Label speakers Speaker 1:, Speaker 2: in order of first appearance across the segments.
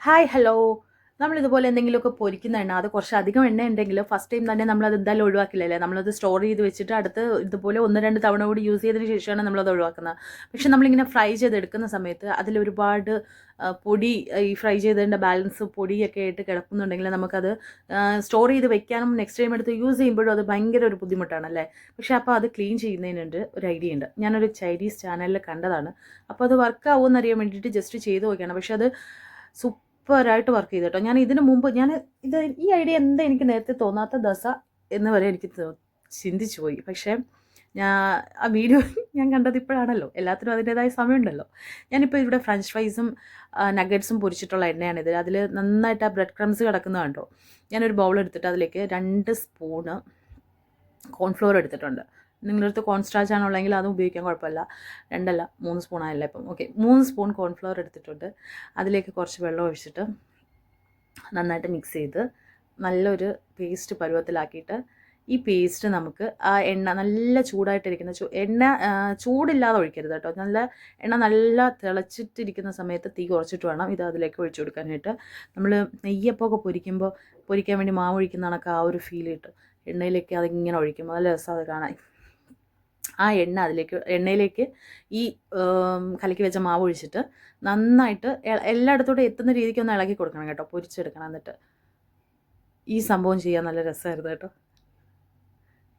Speaker 1: Hi hello. നമ്മളിതുപോലെ എന്തെങ്കിലുമൊക്കെ പൊരിക്കുന്ന എണ്ണ അത് കുറച്ച് അധികം എണ്ണ ഉണ്ടെങ്കിൽ ഫസ്റ്റ് ടൈം തന്നെ നമ്മളത് എന്തായാലും ഒഴിവാക്കില്ലല്ലേ. നമ്മളത് സ്റ്റോർ ചെയ്ത് വെച്ചിട്ട് അടുത്ത് ഇതുപോലെ 1-2 തവണ കൂടി യൂസ് ചെയ്തതിന് ശേഷമാണ് നമ്മളത് ഒഴിവാക്കുന്നത്. പക്ഷെ നമ്മളിങ്ങനെ ഫ്രൈ ചെയ്തെടുക്കുന്ന സമയത്ത് അതിലൊരുപാട് പൊടി, ഈ ഫ്രൈ ചെയ്തതിൻ്റെ ബാലൻസ് പൊടിയൊക്കെ ആയിട്ട് കിടക്കുന്നുണ്ടെങ്കിൽ നമുക്കത് സ്റ്റോർ ചെയ്ത് വെക്കാനും നെക്സ്റ്റ് ടൈം എടുത്ത് യൂസ് ചെയ്യുമ്പോഴും അത് ഭയങ്കര ഒരു ബുദ്ധിമുട്ടാണല്ലേ. പക്ഷേ അപ്പോൾ അത് ക്ലീൻ ചെയ്യുന്നതിനുണ്ട് ഒരു ഐഡിയ ഉണ്ട്. ഞാനൊരു ചൈനീസ് ചാനലിൽ കണ്ടതാണ്. അപ്പോൾ അത് വർക്ക് ആവുമെന്ന് അറിയാൻ വേണ്ടിയിട്ട് ജസ്റ്റ് ചെയ്ത് നോക്കിയാണ്. പക്ഷെ അത് സൂപ്പറായിട്ട് വർക്ക് ചെയ്തു കേട്ടോ. ഞാൻ ഇതിന് മുമ്പ് ഈ ഐഡിയ എന്താ എനിക്ക് നേരത്തെ തോന്നാത്ത ദശ എന്ന് വരെ എനിക്ക് ചിന്തിച്ചു പോയി. പക്ഷേ ഞാൻ ആ വീഡിയോ ഞാൻ കണ്ടത് ഇപ്പോഴാണല്ലോ. എല്ലാത്തിനും അതിൻ്റേതായ സമയമുണ്ടല്ലോ. ഞാനിപ്പോൾ ഇവിടെ ഫ്രഞ്ച് ഫ്രൈസും നഗറ്റ്സും പൊരിച്ചിട്ടുള്ള എണ്ണയാണിത്. അതിൽ നന്നായിട്ട് ആ ബ്രെഡ് ക്രംസ് കിടക്കുന്നത് കണ്ടോ. ഞാനൊരു ബൗൾ എടുത്തിട്ട് അതിലേക്ക് 2 സ്പൂണ് കോൺഫ്ലോർ എടുത്തിട്ടുണ്ട്. നിങ്ങളുടെ അടുത്ത് കോൺസ്റ്റാച്ച് ആണുള്ളെങ്കിൽ അതും ഉപയോഗിക്കാൻ കുഴപ്പമില്ല. 2 3 സ്പൂണായല്ല ഇപ്പം. ഓക്കെ, 3 സ്പൂൺ കോൺഫ്ലവർ എടുത്തിട്ടുണ്ട്. അതിലേക്ക് കുറച്ച് വെള്ളം ഒഴിച്ചിട്ട് നന്നായിട്ട് മിക്സ് ചെയ്ത് നല്ലൊരു പേസ്റ്റ് പരുവത്തിലാക്കിയിട്ട് ഈ പേസ്റ്റ് നമുക്ക് ആ എണ്ണ നല്ല ചൂടായിട്ടിരിക്കുന്ന എണ്ണ ചൂടില്ലാതെ ഒഴിക്കരുത് കേട്ടോ. നല്ല തിളച്ചിട്ടിരിക്കുന്ന സമയത്ത് തീ കുറച്ചിട്ട് വേണം ഇത് അതിലേക്ക് ഒഴിച്ചു കൊടുക്കാനായിട്ട്. നമ്മൾ നെയ്യപ്പമൊക്കെ പൊരിക്കാൻ വേണ്ടി മാവ് ഒഴിക്കുന്ന കണക്ക് ആ ഒരു ഫീൽ കിട്ടും. എണ്ണയിലേക്ക് അതിങ്ങനെ ഒഴിക്കുമ്പോൾ നല്ല രസം അത് കാണാൻ. ആ എണ്ണയിലേക്ക് ഈ കലക്കി വെച്ച മാവ് ഒഴിച്ചിട്ട് നന്നായിട്ട് എല്ലായിടത്തോട്ടും എത്തുന്ന രീതിക്ക് ഒന്ന് ഇളക്കി കൊടുക്കണം കേട്ടോ. പൊരിച്ചെടുക്കണം. എന്നിട്ട് ഈ സംഭവം ചെയ്യാൻ നല്ല രസമായിരുന്നു കേട്ടോ.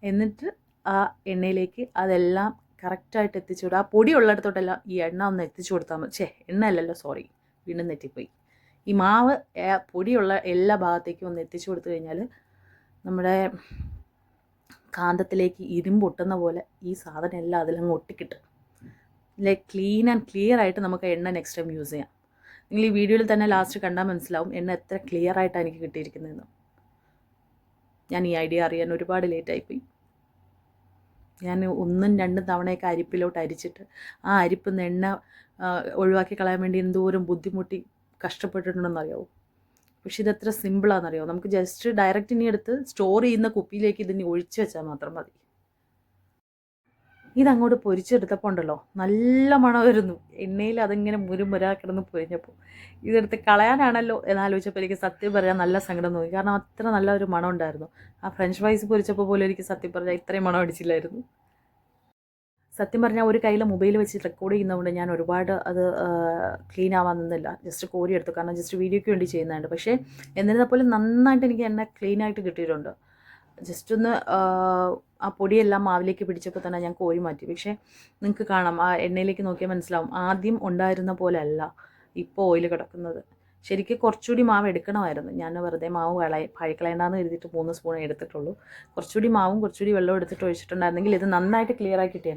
Speaker 1: എന്നിട്ട് ആ എണ്ണയിലേക്ക് അതെല്ലാം കറക്റ്റായിട്ട് എത്തിച്ചു കൊടുക്കുക. ആ പൊടി ഉള്ളിടത്തോട്ടെല്ലാം ഈ എണ്ണ ഒന്ന് എത്തിച്ചു കൊടുത്താൽ മതി. എണ്ണയല്ലല്ലോ, സോറി, വീണ്ടും തെറ്റിപ്പോയി. ഈ മാവ് പൊടിയുള്ള എല്ലാ ഭാഗത്തേക്കും ഒന്ന് എത്തിച്ചു കൊടുത്തു കഴിഞ്ഞാൽ നമ്മുടെ കാന്തത്തിലേക്ക് ഇരുമ്പൊട്ടുന്ന പോലെ ഈ സാധനം എല്ലാം അതിലങ്ങ് ഒട്ടിക്കിട്ടും. ക്ലീൻ ആൻഡ് ക്ലിയർ ആയിട്ട് നമുക്ക് എണ്ണ നെക്സ്റ്റ് ടൈം യൂസ് ചെയ്യാം. നിങ്ങൾ ഈ വീഡിയോയിൽ തന്നെ ലാസ്റ്റ് കണ്ടാൽ മനസ്സിലാവും എണ്ണ എത്ര ക്ലിയർ ആയിട്ടാണ് എനിക്ക് കിട്ടിയിരിക്കുന്നതെന്ന്. ഞാൻ ഈ ഐഡിയ അറിയാൻ ഒരുപാട് ലേറ്റായിപ്പോയി. ഞാൻ 1-2 തവണയൊക്കെ അരിപ്പിലോട്ട് അരിച്ചിട്ട് ആ അരിപ്പിൽ നിന്ന് എണ്ണ ഒഴിവാക്കി കളയാൻ വേണ്ടി എന്തോരം ബുദ്ധിമുട്ടി കഷ്ടപ്പെട്ടിട്ടുണ്ടെന്നറിയാവോ. പക്ഷെ ഇതെത്ര സിമ്പിളാണെന്നറിയാമോ. നമുക്ക് ജസ്റ്റ് ഡയറക്റ്റ് ഇനി എടുത്ത് സ്റ്റോർ ചെയ്യുന്ന കുപ്പിയിലേക്ക് ഇതിനി ഒഴിച്ചു വെച്ചാൽ മാത്രം മതി. ഇതങ്ങോട്ട് പൊരിച്ചെടുത്തപ്പോൾ ഉണ്ടല്ലോ നല്ല മണമായിരുന്നു. എണ്ണയിൽ അതിങ്ങനെ മുരുമുരാ കിടന്ന് പൊരിഞ്ഞപ്പോൾ ഇതെടുത്ത് കളയാനാണല്ലോ എന്നാലോചിച്ചപ്പോൾ എനിക്ക് സത്യം പറയാൻ നല്ല സങ്കടം തോന്നി. കാരണം അത്ര നല്ല ഒരു മണം ഉണ്ടായിരുന്നു. ആ ഫ്രഞ്ച് ഫ്രൈസ് പൊരിച്ചപ്പോൾ പോലും എനിക്ക് സത്യം പറഞ്ഞാൽ ഇത്രയും മണം അടിച്ചില്ലായിരുന്നു. സത്യം പറഞ്ഞാൽ ഒരു കയ്യിൽ മൊബൈൽ വെച്ച് റെക്കോർഡ് ചെയ്യുന്നതുകൊണ്ട് ഞാൻ ഒരുപാട് അത് ക്ലീൻ ആവാൻ നിന്നില്ല. ജസ്റ്റ് കോരി എടുത്തു. കാരണം ജസ്റ്റ് വീഡിയോയ്ക്ക് വേണ്ടി ചെയ്യുന്നതുണ്ട്. പക്ഷേ എന്നിരുന്നാൽ പോലും നന്നായിട്ട് എനിക്ക് എണ്ണ ക്ലീനായിട്ട് കിട്ടിയിട്ടുണ്ട്. ജസ്റ്റ് ഒന്ന് ആ പൊടിയെല്ലാം മാവിലേക്ക് പിടിച്ചപ്പോൾ തന്നെ ഞാൻ കോരി മാറ്റി. പക്ഷേ നിങ്ങൾക്ക് കാണാം, ആ എണ്ണയിലേക്ക് നോക്കിയാൽ മനസ്സിലാവും ആദ്യം ഉണ്ടായിരുന്ന പോലെ അല്ല ഇപ്പോൾ ഓയിൽ കിടക്കുന്നത്. ശരിക്കും കുറച്ചുകൂടി മാവ് എടുക്കണമായിരുന്നു. ഞാൻ വെറുതെ മാവ് പഴക്കളയേണ്ടെന്ന് കരുതിയിട്ട് 3 സ്പൂൺ എടുത്തിട്ടുള്ളൂ. കുറച്ചുകൂടി മാവും കുറച്ചുകൂടി വെള്ളം എടുത്തിട്ട് ഒഴിച്ചിട്ടുണ്ടായിരുന്നെങ്കിൽ ഇത് നന്നായിട്ട് ക്ലിയറായി കിട്ടിയേനെ.